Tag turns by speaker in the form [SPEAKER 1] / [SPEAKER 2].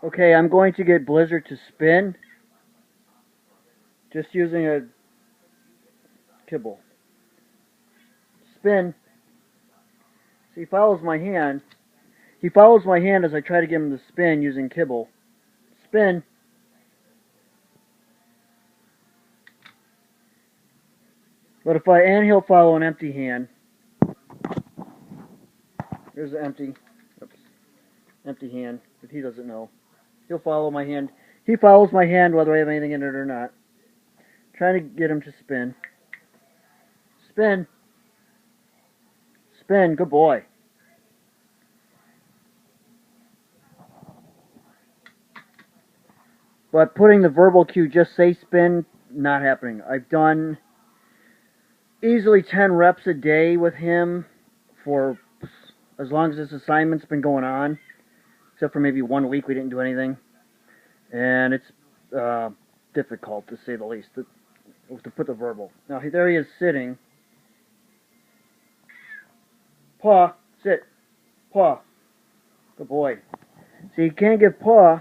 [SPEAKER 1] Okay, I'm going to get Blizzard to spin. Just using a kibble. Spin. So he follows my hand. He follows my hand as I try to get him to spin using kibble. Spin. And he'll follow an empty hand. There's an empty hand, but he doesn't know. He'll follow my hand. He follows my hand whether I have anything in it or not. Trying to get him to spin. Spin. Spin. Good boy. But putting the verbal cue, just say spin, not happening. I've done easily 10 reps a day with him for as long as this assignment's been going on. Except for maybe 1 week we didn't do anything. And it's difficult, to say the least, to put the verbal. Now, there he is sitting. Paw, sit. Paw. Good boy. See, you can't give paw,